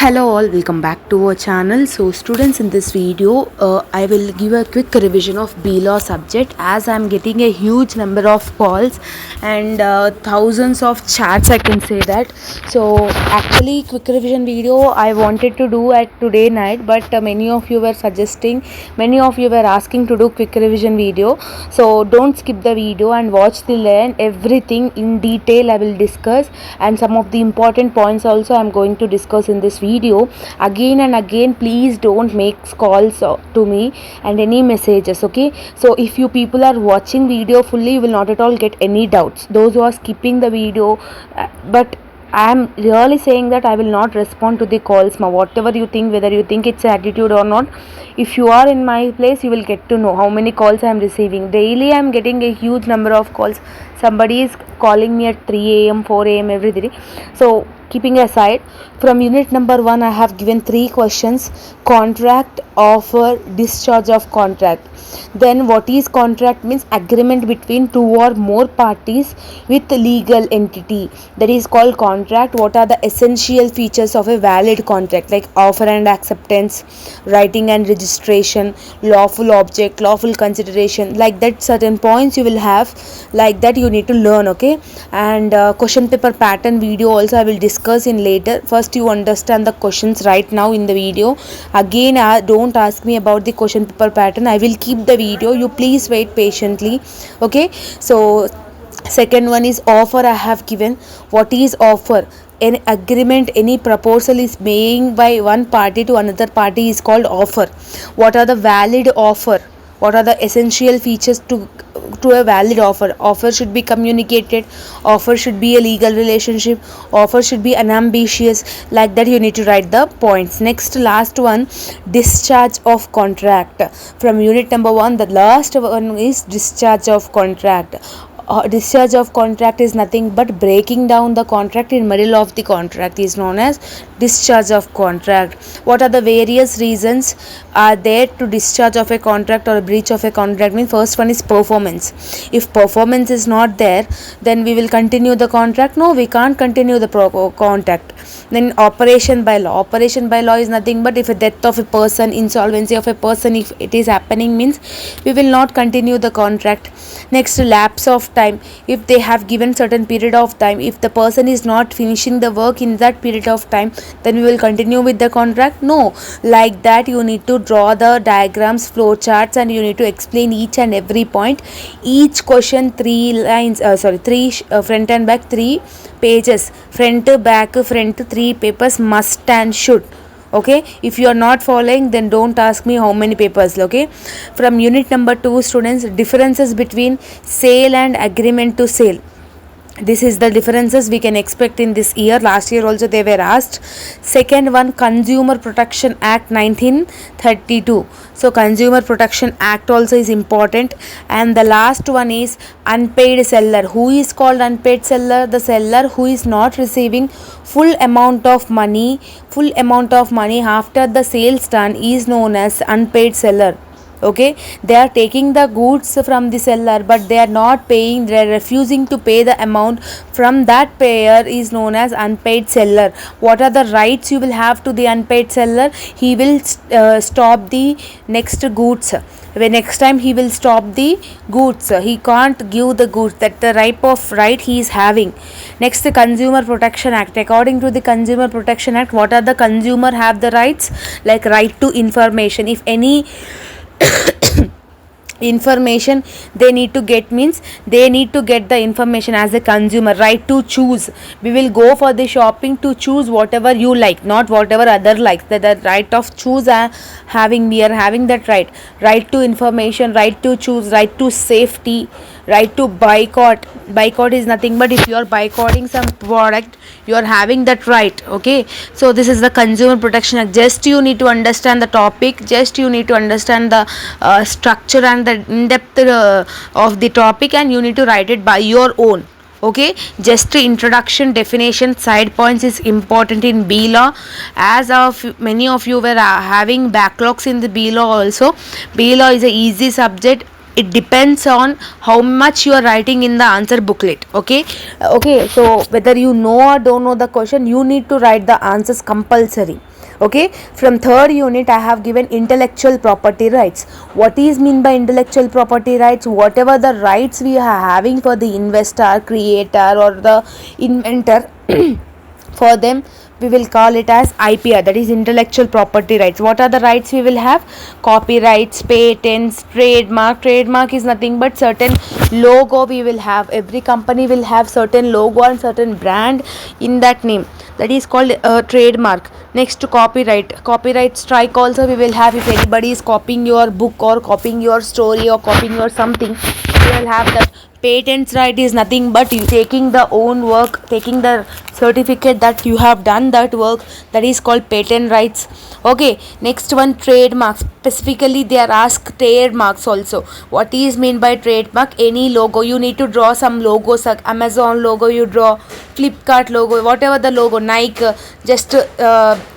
Hello all, welcome back to our channel. So students, in this video I will give a quick revision of B.Law subject, as I am getting a huge number of calls and thousands of chats, I can say that. So actually quick revision video I wanted to do at today night, but many of you were asking to do quick revision video. So don't skip the video and watch the learn everything in detail. I will discuss, and some of the important points also I am going to discuss in this video again and again. Please don't make calls to me and any messages, okay? So if you people are watching video fully, you will not at all get any doubts. Those who are skipping the video, but I am really saying that I will not respond to the calls. Whatever you think, whether you think it's attitude or not, if you are in my place, you will get to know how many calls I am receiving. Daily I am getting a huge number of calls. Somebody is calling me at 3 a.m, 4 a.m every day. So keeping aside, from unit number 1 I have given 3 questions: contract, offer, discharge of contract. Then what is contract? Means agreement between two or more parties with legal entity, that is called contract. What are the essential features of a valid contract? Like offer and acceptance, writing and registration, lawful object, lawful consideration, like that. Certain points you will have, like that you need to learn, okay? And question paper pattern video also I will discuss in later. First you understand the questions right now in the video. Again don't ask me about the question paper pattern. I will keep the video, you please wait patiently, okay? So second one is offer. I have given what is offer. An agreement, any proposal is made by one party to another party is called offer. What are the valid offer? What are the essential features to a valid offer? Offer should be communicated, offer should be a legal relationship, offer should be unambiguous, like that you need to write the points. Next, last one, discharge of contract. From unit number 1, the last one is discharge of contract. Discharge of contract is nothing but breaking down the contract in middle of the contract is known as discharge of contract. What are the various reasons are there to discharge of a contract or a breach of a contract? Means first one is performance. If performance is not there, then we will continue the contract. No, we can't continue the contract. Then operation by law. Operation by law is nothing but if a death of a person, insolvency of a person, if it is happening, means we will not continue the contract. Next, lapse of time. If they have given certain period of time, if the person is not finishing the work in that period of time, then we will continue with the contract. No, like that you need to draw the diagrams, flow charts, and you need to explain each and every point. Each question 3 lines, front and back 3 pages, front, back, front 3 papers must and should, okay? If you are not following, then don't ask me how many papers, okay? From unit number 2, students, differences between sale and agreement to sale. This is the differences we can expect in this year. Last year also they were asked. Second one, Consumer Protection Act 1932. So Consumer Protection Act also is important. And the last one is unpaid seller. Who is called unpaid seller? The seller who is not receiving full amount of money after the sales done is known as unpaid seller, okay? They are taking the goods from the seller, but they are not paying, they are refusing to pay the amount from that payer is known as unpaid seller. What are the rights you will have to the unpaid seller? He will stop the next goods. When next time he will stop the goods, he can't give the goods. That the type of right he is having. Next, the Consumer Protection Act. According to the Consumer Protection Act, what are the consumer have the rights? Like right to information. If any information they need to get, means they need to get the information as a consumer. Right to choose. We will go for the shopping to choose whatever you like, not whatever other likes. The right of choose we are having that right to information, right to choose, right to safety, right to boycott. Boycott is nothing but if you are boycotting some product, you are having that right, okay? So this is the Consumer Protection Act. Just you need to understand the topic, just you need to understand the structure and the in-depth of the topic, and you need to write it by your own, okay? Just introduction, definition, side points is important in B.Law. As of many of you were having backlogs in the B.Law also. B.Law is a easy subject. it depends on how much you are writing in the answer booklet. Okay, so whether you know or don't know the question, you need to write the answers compulsory. Okay, from third unit I have given intellectual property rights. What is mean by intellectual property rights? Whatever the rights we are having for the investor, creator, or the inventor for them we will call it as IPR, that is intellectual property rights. What are the rights we will have? Copyrights, patents, trademark is nothing but certain logo we will have. Every company will have certain logo and certain brand in that name, that is called trademark. Next, copyright strike also we will have. If anybody is copying your book or copying your story or copying your something, we will have that. Patents right is nothing but you taking the own work, taking the certificate that you have done that work, that is called patent rights. Okay, next one, trademarks. Specifically they are asked trademarks also. What is mean by trademark? Any logo, you need to draw some logos, like Amazon logo you draw, Flipkart logo, whatever the logo, Nike, just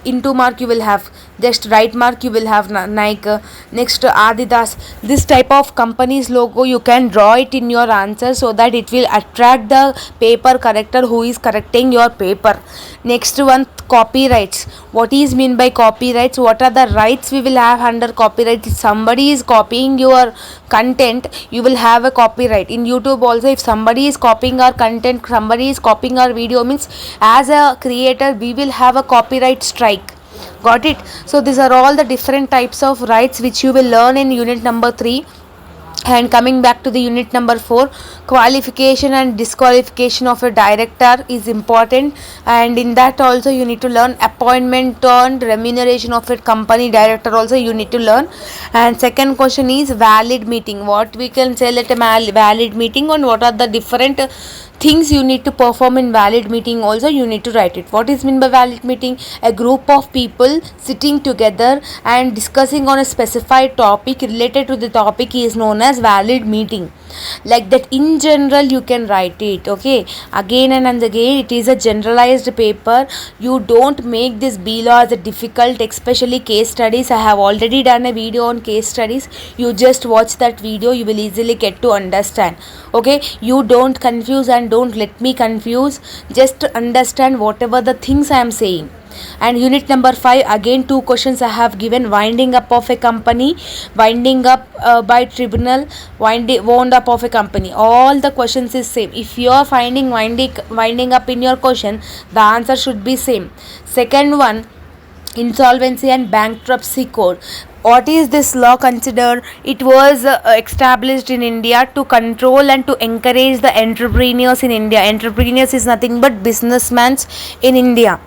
into mark you will have, just right mark you will have Nike. Next, Adidas. This type of company's logo you can draw it in your answer so that it will attract the paper corrector who is correcting your paper. Next one, copyrights. What is mean by copyrights? What are the rights we will have under copyright? If somebody is copying your content, you will have a copyright. In YouTube also, if somebody is copying our content, somebody is copying our video, means as a creator we will have a copyright strike. Got it? So these are all the different types of rights which you will learn in unit number 3. And coming back to the unit number 4, qualification and disqualification of a director is important, and in that also you need to learn appointment and remuneration of a company director also you need to learn. And second question is valid meeting. What we can say at a valid meeting, and what are the different things you need to perform in valid meeting also you need to write it. What is mean by valid meeting? A group of people sitting together and discussing on a specified topic related to the topic is known as valid meeting. Like that, in general you can write it. Okay, again and again, it is a generalized paper. You don't make this B.Law as a difficult, especially case studies. I have already done a video on case studies. You just watch that video, you will easily get to understand. Okay, you don't confuse and don't let me confuse, just understand whatever the things I am saying. And unit number 5, again 2 questions I have given. Winding up of a company, winding up by tribunal, wound up of a company. All the questions is same. If you are finding winding up in your question, the answer should be same. Second one, insolvency and bankruptcy code. What is this law considered? It was established in India to control and to encourage the entrepreneurs in India. Entrepreneurs is nothing but businessmen in India.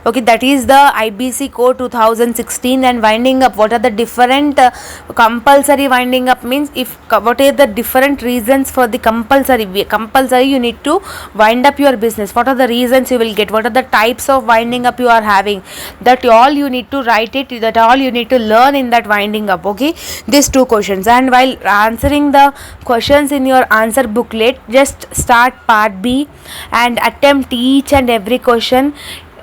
Okay, that is the IBC code 2016. And winding up, what are the different compulsory winding up means, if what are the different reasons for the compulsory you need to wind up your business, what are the reasons you will get, what are the types of winding up you are having, that all you need to write it, that all you need to learn in that winding up. Okay, these 2 questions. And while answering the questions in your answer booklet, just start part B and attempt each and every question.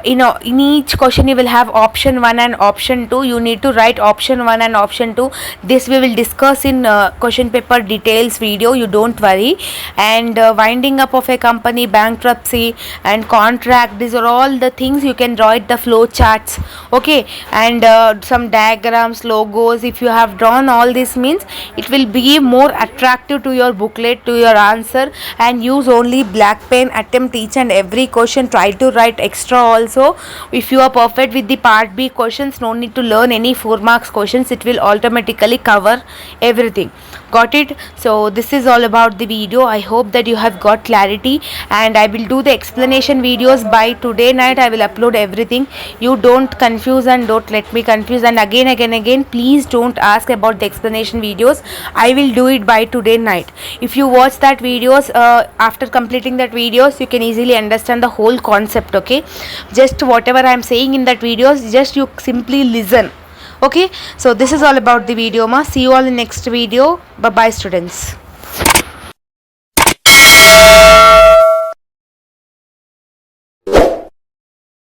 In each question you will have option 1 and option 2. You need to write option 1 and option 2. This we will discuss in question paper details video, you don't worry. And winding up of a company, bankruptcy and contract, these are all the things you can write the flow charts. Okay, and some diagrams, logos. If you have drawn all this, means it will be more attractive to your booklet, to your answer. And use only black pen, attempt each and every question, try to write extra also. If you are perfect with the part B questions, no need to learn any 4 marks questions, it will automatically cover everything. Got it? So this is all about the video. I hope that you have got clarity, and I will do the explanation videos by today night. I will upload everything. You don't confuse and don't let me confuse. And again, please don't ask about the explanation videos. I will do it by today night. If you watch that videos, after completing that videos, you can easily understand the whole concept. Okay, just whatever I am saying in that videos, just you simply listen. Okay, so this is all about the video ma. See you all in next video. Bye bye students.